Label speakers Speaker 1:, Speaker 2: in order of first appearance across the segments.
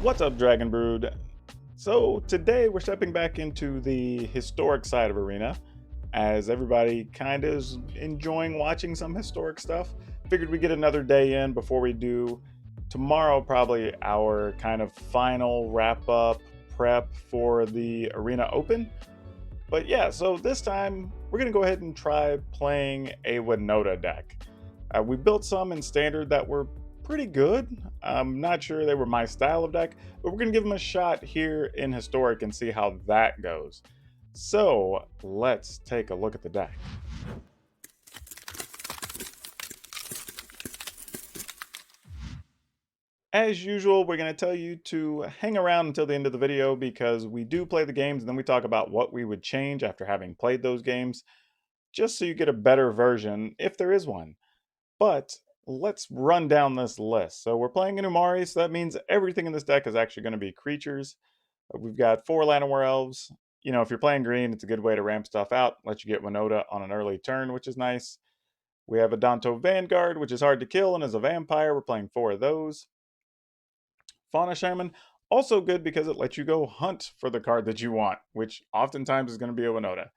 Speaker 1: What's up, Dragon Brood? So today we're stepping back into the historic side of Arena, as everybody kind of is enjoying watching some historic stuff. Figured we'd get another day in before we do tomorrow, probably our kind of final wrap up prep for the Arena Open. But yeah, so this time we're gonna go ahead and try playing a Winota deck. We built some in standard that were pretty good. I'm not sure they were my style of deck, but we're going to give them a shot here in Historic and see how that goes. So let's take a look at the deck. As usual, we're going to tell you to hang around until the end of the video because we do play the games and then we talk about what we would change after having played those games, just so you get a better version if there is one. But let's run down this list. So we're playing an Umari, so that means everything in this deck is actually going to be creatures. We've got 4 Llanowar Elves. You know, if you're playing green, it's a good way to ramp stuff out, let you get Winota on an early turn, which is nice. We have a Danto Vanguard, which is hard to kill and is a vampire. We're playing 4 of those. Fauna Shaman, also good because it lets you go hunt for the card that you want, which oftentimes is going to be a Winota.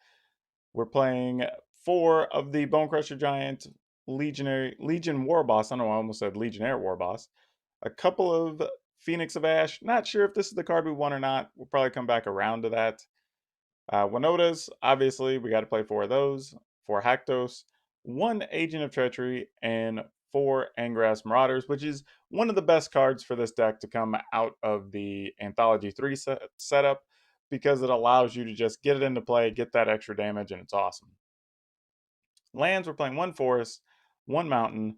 Speaker 1: We're playing 4 of the Bonecrusher Giant, Legion War Boss. I don't know, I almost said Legionnaire War Boss. A couple of Phoenix of Ash. Not sure if this is the card we want or not. We'll probably come back around to that. Winotas, obviously, we got to play 4 of those. 4 Haktos, 1 Agent of Treachery, and 4 Angrass Marauders, which is one of the best cards for this deck to come out of the Anthology 3 setup because it allows you to just get it into play, get that extra damage, and it's awesome. Lands, we're playing 1 Forest, 1 Mountain,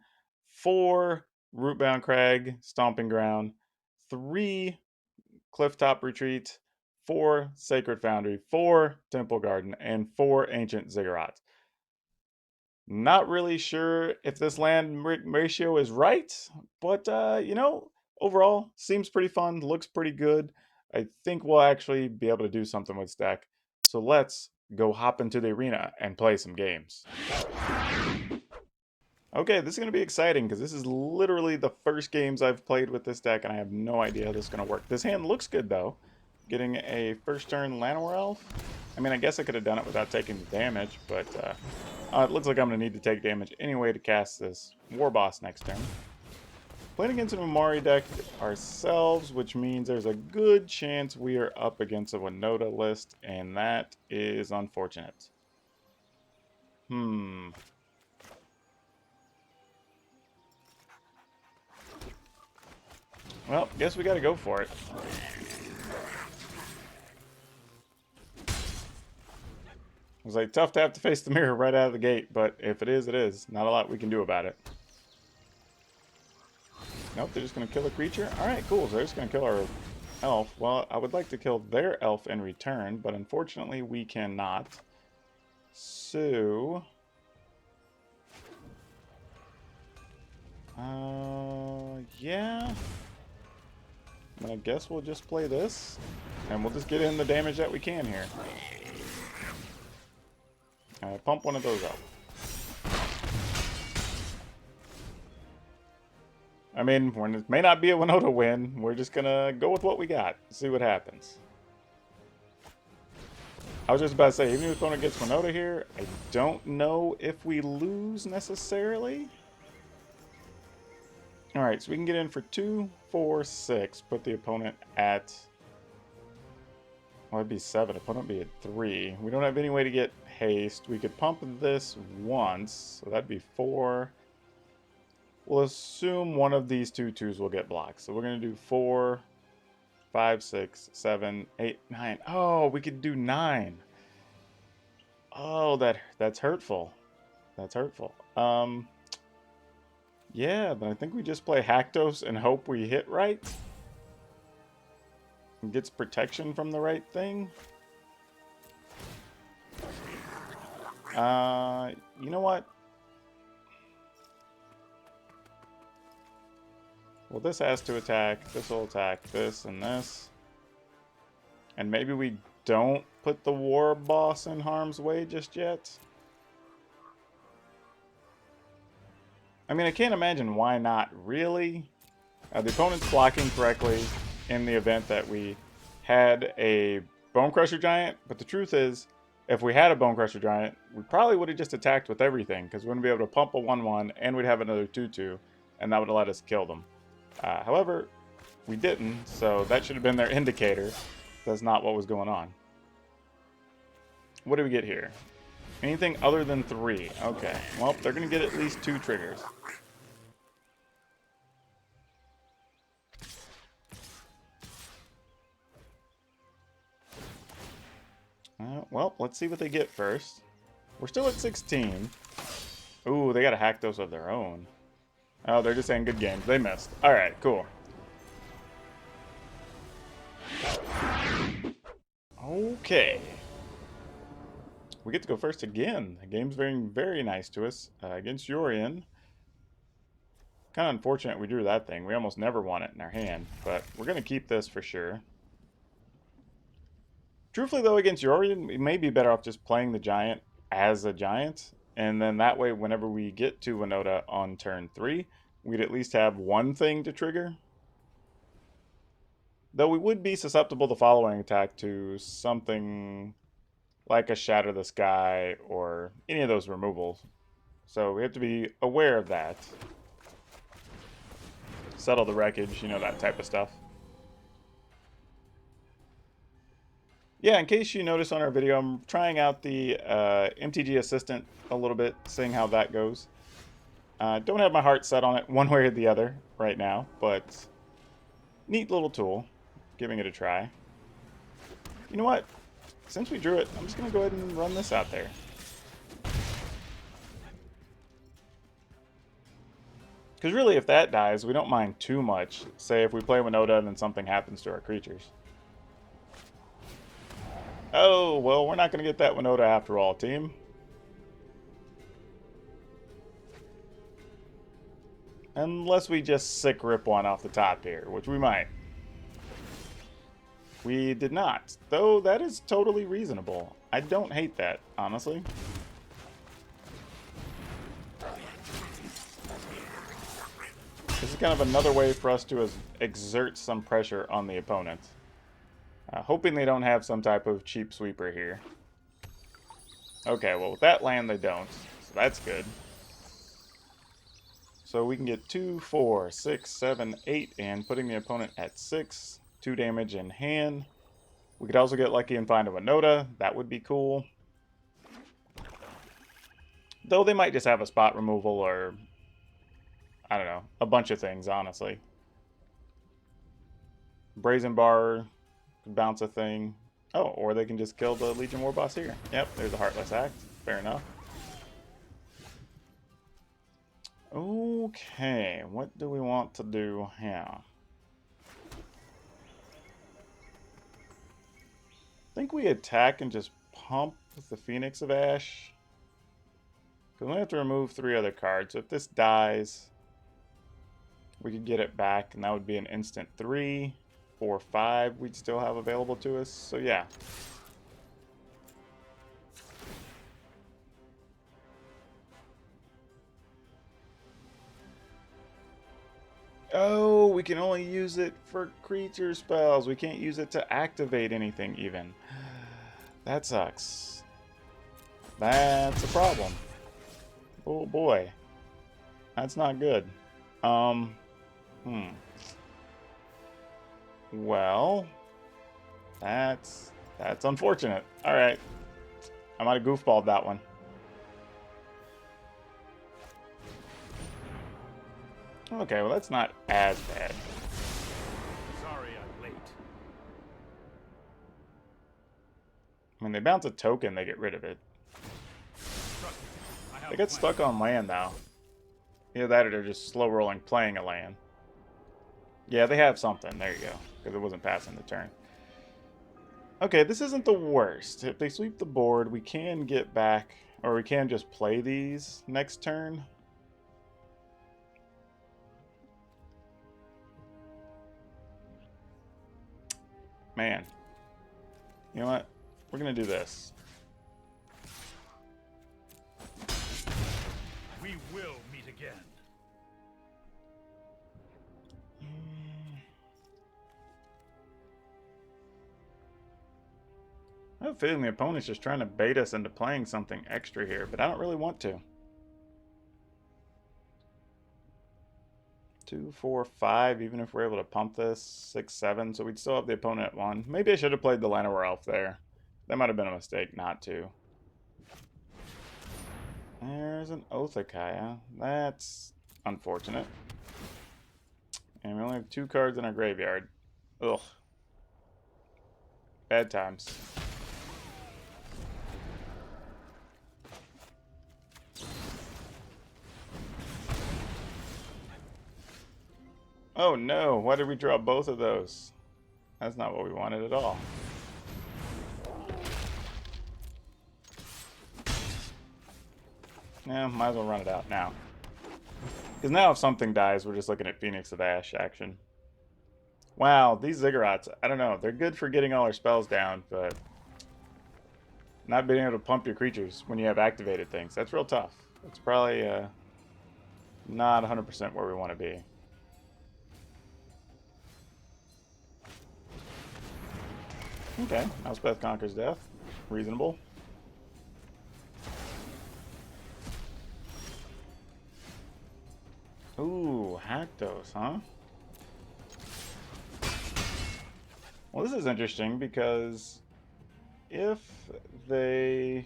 Speaker 1: 4 Rootbound Crag, Stomping Ground, 3 Clifftop Retreat, 4 Sacred Foundry, 4 Temple Garden, and 4 Ancient Ziggurat. Not really sure if this land ratio is right, but you know, overall seems pretty fun, looks pretty good. I think we'll actually be able to do something with this deck. So let's go hop into the arena and play some games. Okay, this is going to be exciting because this is literally the first games I've played with this deck and I have no idea how this is going to work. This hand looks good though. Getting a first turn Llanowar Elf. I mean, I guess I could have done it without taking the damage, but it looks like I'm going to need to take damage anyway to cast this War Boss next turn. Playing against an Umari deck ourselves, which means there's a good chance we are up against a Winota list, and that is unfortunate. Well, guess we gotta go for it. It was like tough to have to face the mirror right out of the gate, but if it is, it is. Not a lot we can do about it. Nope, they're just gonna kill a creature? Alright, cool, so they're just gonna kill our elf. Well, I would like to kill their elf in return, but unfortunately we cannot. So... yeah... I guess we'll just play this, and we'll just get in the damage that we can here. Pump one of those up. I mean, when it may not be a Winota win, we're just gonna go with what we got, see what happens. I was just about to say, even if the opponent gets Winota here, I don't know if we lose necessarily. Alright, so we can get in for 2, 4, 6. Put the opponent at... well, it'd be 7. Opponent would be at 3. We don't have any way to get haste. We could pump this once, so that'd be 4. We'll assume one of these 2/2s will get blocked. So we're going to do 4, 5, 6, 7, 8, 9. Oh, we could do 9. Oh, that's hurtful. That's hurtful. Yeah, then I think we just play Haktos and hope we hit right. And gets protection from the right thing. You know what? Well, this has to attack. This will attack this and this. And maybe we don't put the War Boss in harm's way just yet. I mean, I can't imagine why not, really. The opponent's blocking correctly. in the event that we had a Bone Crusher Giant, but the truth is, if we had a Bone Crusher Giant, we probably would have just attacked with everything, because we wouldn't be able to pump a 1/1, and we'd have another 2/2, and that would have let us kill them. However, we didn't, so that should have been their indicator. That's not what was going on. What do we get here? Anything other than 3. Okay, well, they're going to get at least 2 triggers. Well, let's see what they get first. We're still at 16. Ooh, they got a Haktos of their own. Oh, they're just saying good games. They missed. All right, cool. Okay. We get to go first again. The game's very, very nice to us. Against Yorion. Kind of unfortunate we drew that thing. We almost never want it in our hand. But we're going to keep this for sure. Truthfully, though, against Yorion, we may be better off just playing the Giant as a Giant. And then that way, whenever we get to Winota on turn 3, we'd at least have one thing to trigger. Though we would be susceptible the following attack to something like a Shatter the Sky or any of those removals. So we have to be aware of that. Settle the Wreckage, you know, that type of stuff. Yeah, in case you notice on our video, I'm trying out the MTG Assistant a little bit, seeing how that goes. Don't have my heart set on it one way or the other right now, but neat little tool. Giving it a try. You know what? Since we drew it, I'm just going to go ahead and run this out there. Because really, if that dies, we don't mind too much. Say if we play Winota and then something happens to our creatures. Oh, well, we're not going to get that Winota after all, team. Unless we just sick rip one off the top here, which we might. We did not, though that is totally reasonable. I don't hate that, honestly. This is kind of another way for us to exert some pressure on the opponent. Hoping they don't have some type of cheap sweeper here. Okay, well with that land they don't, so that's good. So we can get 2, 4, 6, 7, 8 in, putting the opponent at 6. 2 damage in hand. We could also get lucky and find a Winota. That would be cool. Though they might just have a spot removal or, I don't know, a bunch of things, honestly. Brazen Bar could bounce a thing. Oh, or they can just kill the Legion War Boss here. Yep, there's a Heartless Act. Fair enough. Okay, what do we want to do here? I think we attack and just pump with the Phoenix of Ash. Because we have to remove 3 other cards. So if this dies, we could get it back, and that would be an instant 3, 4, 5 we'd still have available to us. So yeah. Oh, we can only use it for creature spells. We can't use it to activate anything even. That sucks. That's a problem. Oh boy. That's not good. Well, that's unfortunate. All right. I might have goofballed that one. Okay, well that's not as bad.
Speaker 2: Sorry I'm late.
Speaker 1: I mean, they bounce a token, they get rid of it. They get stuck on land now. Either that or they're just slow rolling playing a land. Yeah, they have something. There you go. Because it wasn't passing the turn. Okay, this isn't the worst. If they sweep the board, we can get back, or we can just play these next turn. Man. You know what? We're going to do this.
Speaker 2: We will meet again.
Speaker 1: have a feeling the opponent's just trying to bait us into playing something extra here, but I don't really want to. 2, 4, 5, even if we're able to pump this. 6, 7, so we'd still have the opponent at 1. Maybe I should have played the Llanowar Elf there. That might have been a mistake not to. There's an Oathakaya. That's unfortunate. And we only have 2 cards in our graveyard. Ugh. Bad times. Oh no, why did we draw both of those? That's not what we wanted at all. Yeah, might as well run it out now. Because now if something dies, we're just looking at Phoenix of Ash action. Wow, these Ziggurats, I don't know. They're good for getting all our spells down, but not being able to pump your creatures when you have activated things, that's real tough. It's probably not 100% where we want to be. Okay, Elspeth Conquers Death. Reasonable. Ooh, Haktos, huh? Well, this is interesting because if they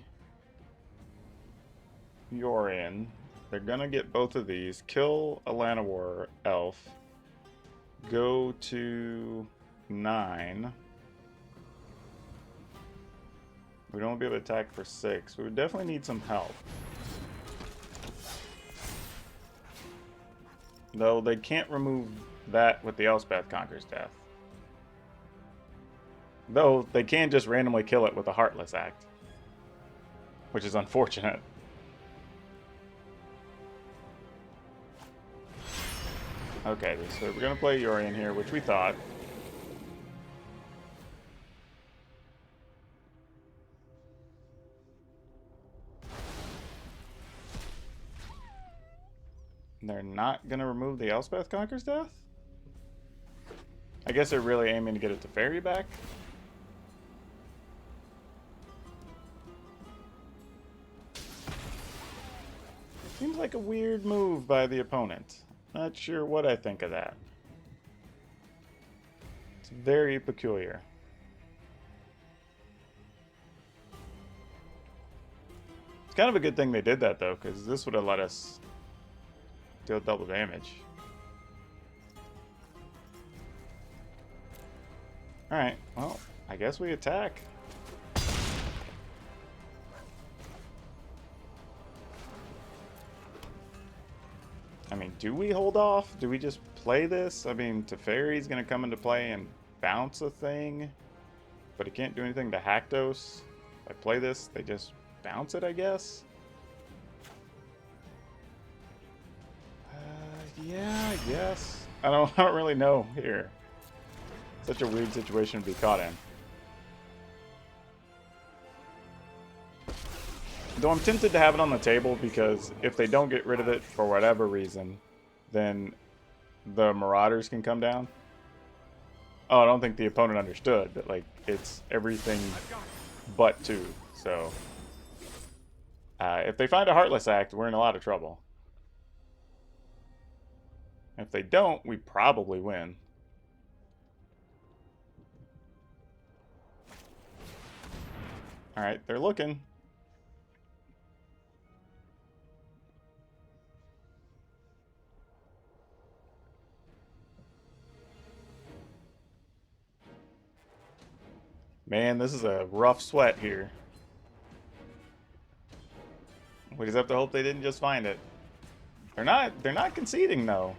Speaker 1: Yorion, they're gonna get both of these, kill a Llanowar Elf, go to 9. We'd only be able to attack for 6. We would definitely need some help. Though they can't remove that with the Elspeth Conquers Death. Though they can just randomly kill it with a Heartless Act. Which is unfortunate. Okay, so we're going to play Yorion here, which we thought. They're not going to remove the Elspeth Conquers Death? I guess they're really aiming to get it to Fairy back? Seems like a weird move by the opponent. Not sure what I think of that. It's very peculiar. It's kind of a good thing they did that, though, because this would have let us deal double damage. Alright, well, I guess we attack. I mean, do we hold off? Do we just play this? I mean, Teferi's going to come into play and bounce a thing, but it can't do anything to Haktos. If I play this, they just bounce it, I guess? Yeah, I guess. I don't really know here. Such a weird situation to be caught in. Though I'm tempted to have it on the table because if they don't get rid of it for whatever reason, then the Marauders can come down. Oh, I don't think the opponent understood, but like it's everything but 2. So if they find a Heartless Act, we're in a lot of trouble. If they don't, we probably win. Alright, they're looking. Man, this is a rough sweat here. We just have to hope they didn't just find it. They're not conceding though.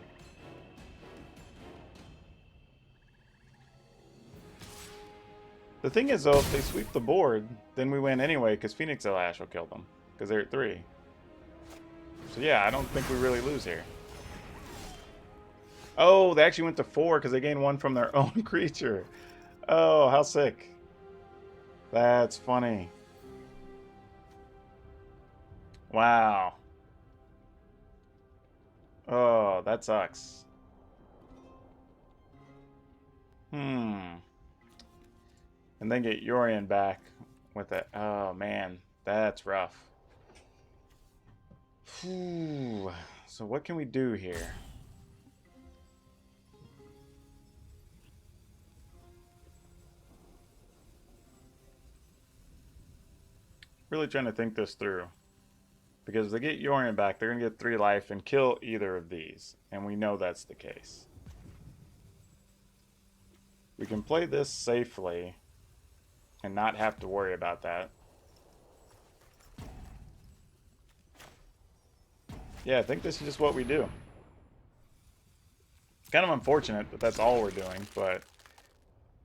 Speaker 1: The thing is though, if they sweep the board, then we win anyway because Phoenix of Ash will kill them. Because they're at 3. So yeah, I don't think we really lose here. Oh, they actually went to 4 because they gained 1 from their own creature. Oh, how sick. That's funny. Wow. Oh, that sucks. And then get Yorion back with it. Oh, man. That's rough. Whew. So what can we do here? Really trying to think this through. Because if they get Yorion back, they're going to get 3 life and kill either of these. And we know that's the case. We can play this safely and not have to worry about that. Yeah, I think this is just what we do. Kind of unfortunate that that's all we're doing, but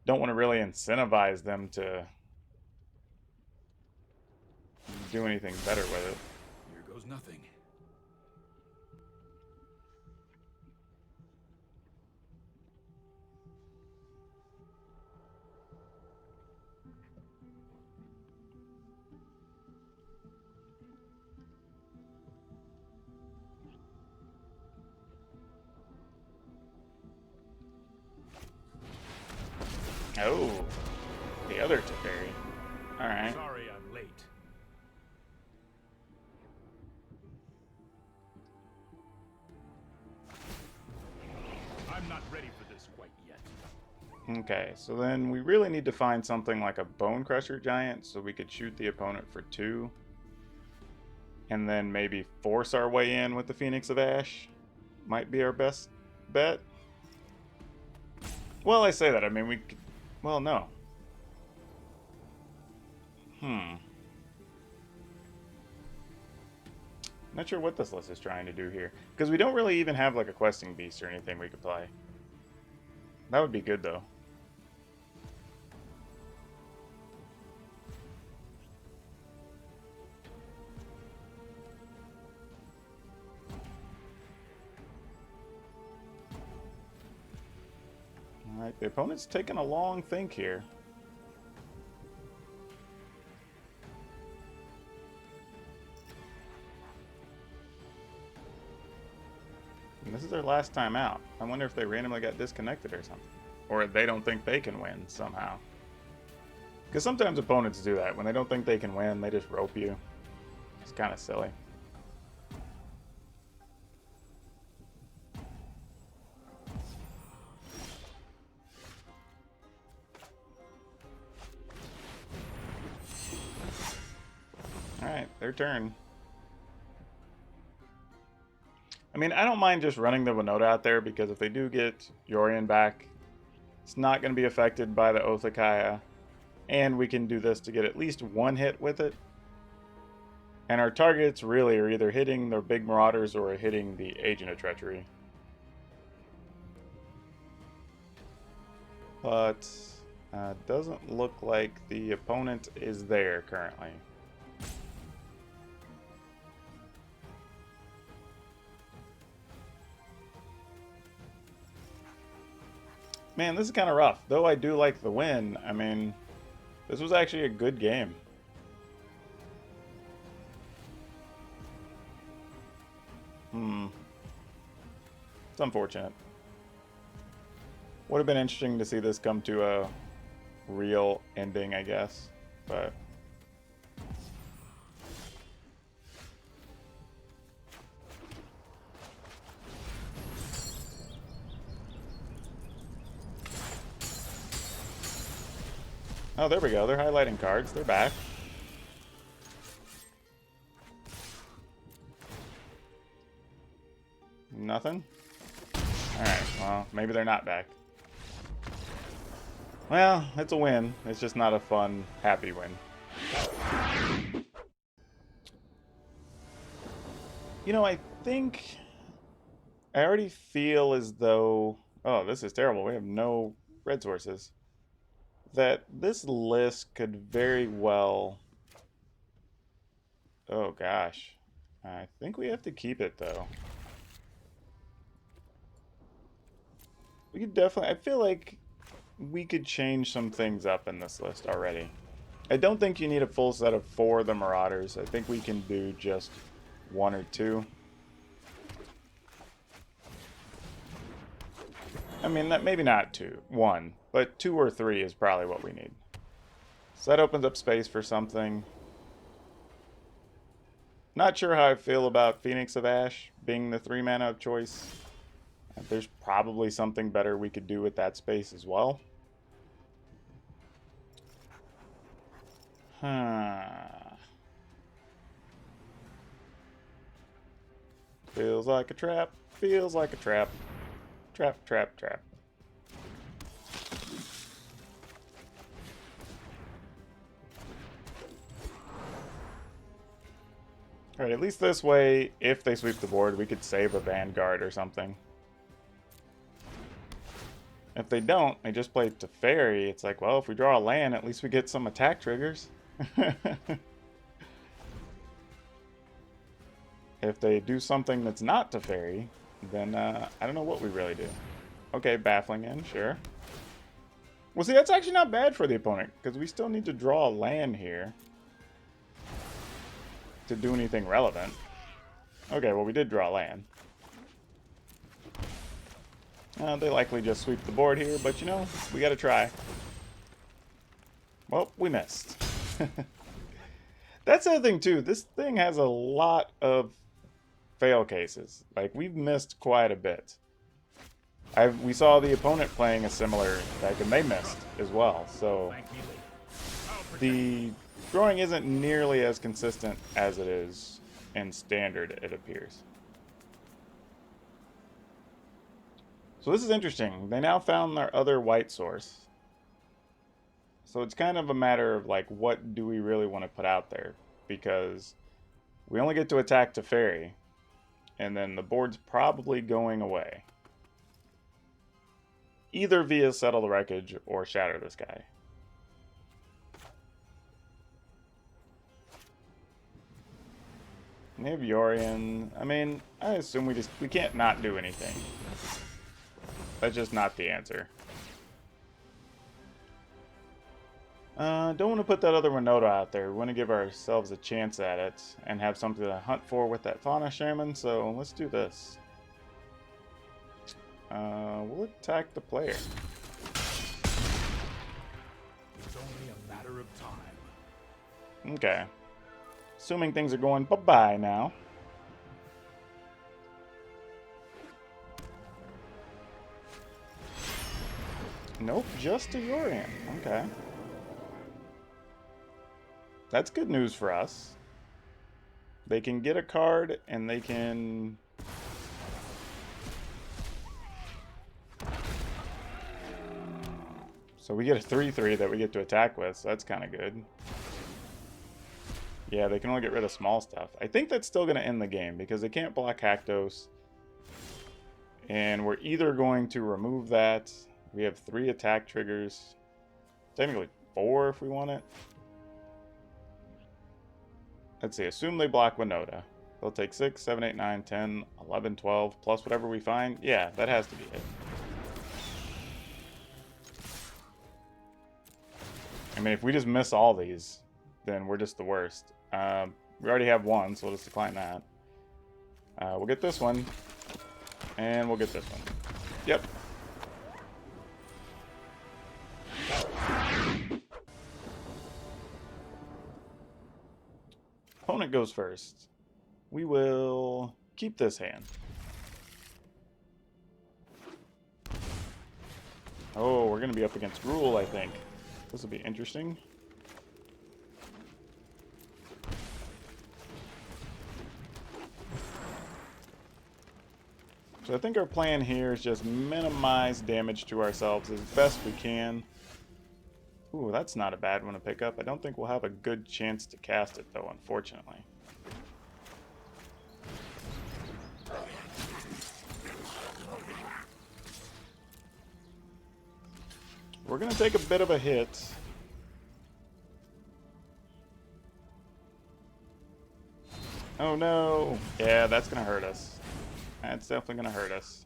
Speaker 1: don't want to really incentivize them to do anything better with it.
Speaker 2: Here goes nothing.
Speaker 1: Oh, the other Teferi. Alright.
Speaker 2: Sorry I'm late. I'm not ready for this quite yet.
Speaker 1: Okay, so then we really need to find something like a Bone Crusher Giant so we could shoot the opponent for 2. And then maybe force our way in with the Phoenix of Ash. Might be our best bet. Well, I say that. I mean, we could... Well, no. Not sure what this list is trying to do here. Because we don't really even have like a Questing Beast or anything we could play. That would be good, though. Alright, the opponent's taking a long think here. And this is their last time out. I wonder if they randomly got disconnected or something. Or they don't think they can win somehow. Because sometimes opponents do that. When they don't think they can win, they just rope you. It's kind of silly. Alright, their turn. I mean, I don't mind just running the Winota out there because if they do get Yorion back, it's not going to be affected by the Othakaya. And we can do this to get at least 1 hit with it. And our targets really are either hitting the big Marauders or hitting the Agent of Treachery. But doesn't look like the opponent is there currently. Man, this is kind of rough. Though I do like the win, I mean, this was actually a good game. It's unfortunate. Would have been interesting to see this come to a real ending, I guess. But... oh, there we go. They're highlighting cards. They're back. Nothing? Alright, well, maybe they're not back. Well, it's a win. It's just not a fun, happy win. You know, I think... I already feel as though... Oh, this is terrible. We have no red sources. That this list could very well... Oh, gosh. I think we have to keep it, though. We could definitely... I feel like we could change some things up in this list already. I don't think you need a full set of 4 of the Marauders. I think we can do just 1 or 2. I mean, maybe not 2. 1. But 2 or 3 is probably what we need. So that opens up space for something. Not sure how I feel about Phoenix of Ash being the 3 mana of choice. There's probably something better we could do with that space as well. Huh. Feels like a trap. Feels like a trap. Trap, trap, trap. Alright, at least this way, if they sweep the board, we could save a Vanguard or something. If they don't, they just play Teferi. It's like, well, if we draw a land, at least we get some attack triggers. If they do something that's not Teferi, then I don't know what we really do. Okay, Baffling in, sure. Well, see, that's actually not bad for the opponent, because we still need to draw a land here to do anything relevant. Okay, well, we did draw land. They likely just sweep the board here, but you know, we gotta try. Well, we missed. That's the other thing, too. This thing has a lot of fail cases. Like, we've missed quite a bit. We saw the opponent playing a similar deck, and they missed as well. So the drawing isn't nearly as consistent as it is in Standard, it appears. So this is interesting. They now found their other white source. So it's kind of a matter of, like, what do we really want to put out there? Because we only get to attack Teferi, and then the board's probably going away. Either via Settle the Wreckage or Shatter the Sky. We have Yorion. I mean, I assume we can't not do anything. That's just not the answer. Don't want to put that other Winota out there. We want to give ourselves a chance at it and have something to hunt for with that Fauna Shaman, so let's do this. We'll attack the player.
Speaker 2: It's only a matter of time.
Speaker 1: Okay. Assuming things are going bye-bye now. Nope, just a Yorion. Okay. That's good news for us. They can get a card, and they can... So we get a 3/3 that we get to attack with, so that's kind of good. Yeah, they can only get rid of small stuff. I think that's still going to end the game, because they can't block Haktos. And we're either going to remove that. We have 3 attack triggers. Technically 4 if we want it. Let's see, assume they block Winota. They'll take 6, 7, 8, 9, 10, 11, 12, plus whatever we find. Yeah, that has to be it. I mean, if we just miss all these, then we're just the worst. We already have one, so we'll just decline that. We'll get this one. And we'll get this one. Yep. Opponent goes first. We will keep this hand. Oh, we're going to be up against Rule, I think. This will be interesting. So I think our plan here is just minimize damage to ourselves as best we can. Ooh, that's not a bad one to pick up. I don't think we'll have a good chance to cast it, though, unfortunately. We're going to take a bit of a hit. Oh no! Yeah, that's going to hurt us. That's definitely going to hurt us.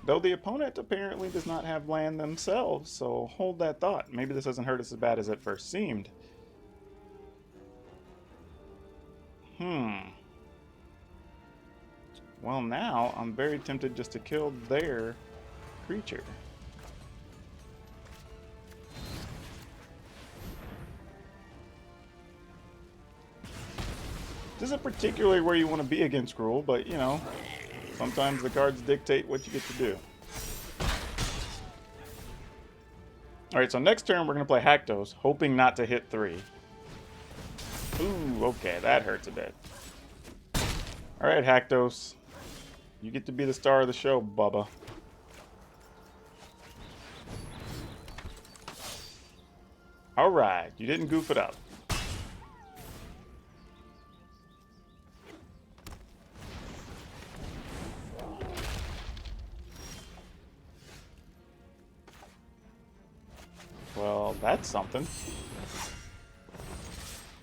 Speaker 1: Though the opponent apparently does not have land themselves, so hold that thought. Maybe this doesn't hurt us as bad as it first seemed. Well, now I'm very tempted just to kill their creature. This isn't particularly where you want to be against Gruul, but you know, sometimes the cards dictate what you get to do. Alright, so next turn we're going to play Haktos, hoping not to hit 3. Ooh, okay, that hurts a bit. Alright, Haktos. You get to be the star of the show, Bubba. Alright, you didn't goof it up. Well, that's something.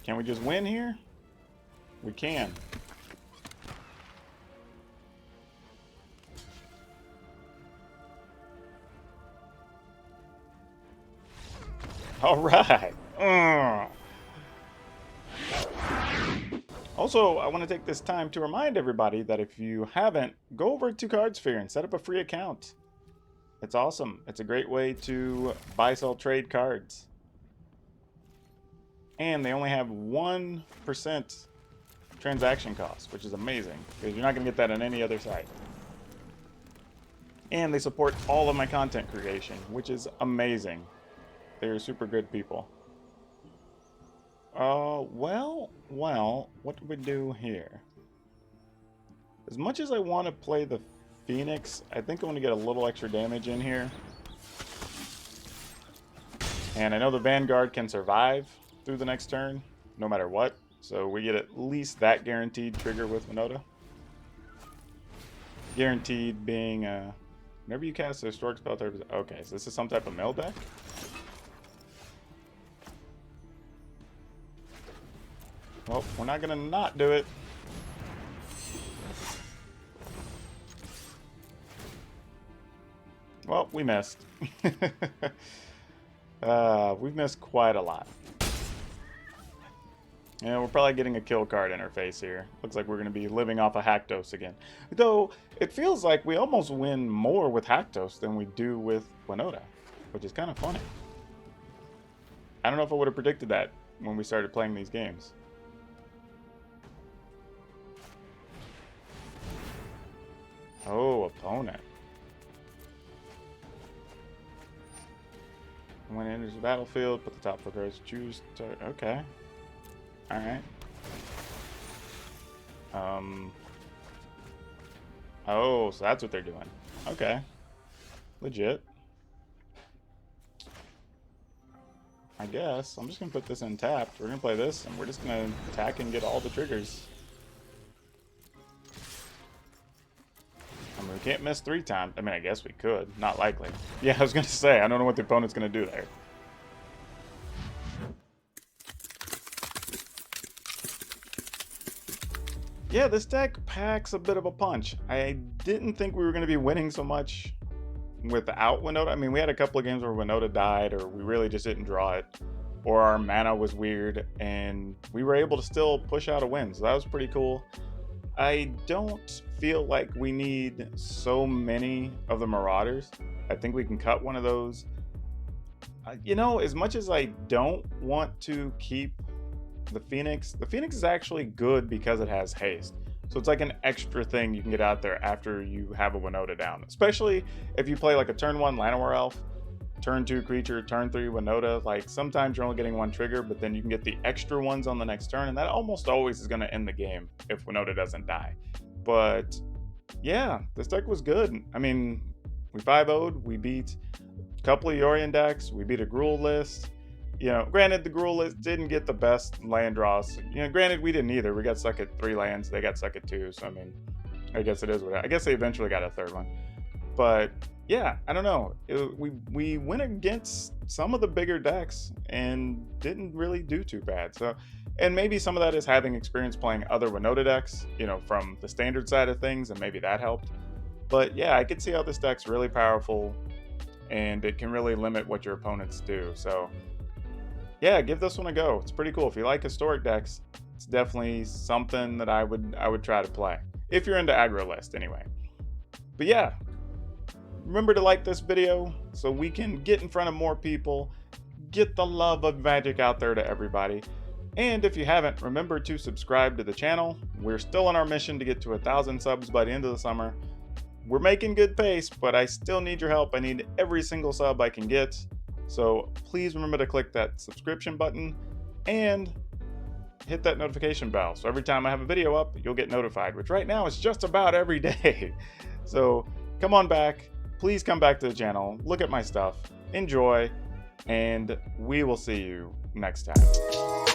Speaker 1: Can we just win here? We can. All right. Also, I want to take this time to remind everybody that if you haven't, go over to Cardsphere and set up a free account. It's awesome. It's a great way to buy, sell, trade cards. And they only have 1% transaction cost, which is amazing, because you're not going to get that on any other site. And they support all of my content creation, which is amazing. They're super good people. Well, what do we do here? As much as I want to play the Phoenix, I think I want to get a little extra damage in here. And I know the Vanguard can survive through the next turn, no matter what. So we get at least that guaranteed trigger with Winota. Guaranteed being, whenever you cast a historic spell type. Okay, so this is some type of mill deck? Well, we're not going to not do it. Well, we missed. We've missed quite a lot. Yeah, we're probably getting a kill card interface here. Looks like we're going to be living off of Haktos again. Though, it feels like we almost win more with Haktos than we do with Winota, which is kind of funny. I don't know if I would have predicted that when we started playing these games. Oh, opponent. When it enters the battlefield, put the top 4 cards, choose target. Okay. Alright. Oh, so that's what they're doing. Okay. Legit. I guess. I'm just going to put this in tapped. We're going to play this, and we're just going to attack and get all the triggers. I mean, we can't miss 3 times. I mean, I guess we could. Not likely. Yeah, I was going to say, I don't know what the opponent's going to do there. Yeah, this deck packs a bit of a punch. I didn't think we were going to be winning so much without Winota. I mean, we had a couple of games where Winota died, or we really just didn't draw it, or our mana was weird, and we were able to still push out a win, so that was pretty cool. I don't feel like we need so many of the Marauders. I think we can cut one of those. You know, as much as I don't want to keep the Phoenix is actually good because it has haste. So it's like an extra thing you can get out there after you have a Winota down. Especially if you play like a turn 1 Llanowar Elf, turn 2 creature, turn 3 Winota. Like sometimes you're only getting 1 trigger, but then you can get the extra ones on the next turn, and that almost always is going to end the game if Winota doesn't die. But yeah, this deck was good. I mean, we 5-0'd, we beat a couple of Yorion decks, we beat a Gruul list. You know, granted, the Gruul list didn't get the best land draws. You know, granted, we didn't either. We got stuck at 3 lands. They got stuck at 2. So, I mean, I guess it is what I guess they eventually got a 3rd one. But, yeah, I don't know. We went against some of the bigger decks and didn't really do too bad. So, and maybe some of that is having experience playing other Winota decks, you know, from the standard side of things, and maybe that helped. But, yeah, I could see how this deck's really powerful, and it can really limit what your opponents do. So, yeah, give this one a go. It's pretty cool. If you like historic decks, it's definitely something that I would try to play. If you're into aggro list, anyway. But yeah, remember to like this video so we can get in front of more people, get the love of Magic out there to everybody. And if you haven't, remember to subscribe to the channel. We're still on our mission to get to 1,000 subs by the end of the summer. We're making good pace, but I still need your help. I need every single sub I can get. So please remember to click that subscription button and hit that notification bell. So every time I have a video up, you'll get notified, which right now is just about every day. So come on back. Please come back to the channel, look at my stuff, enjoy, and we will see you next time.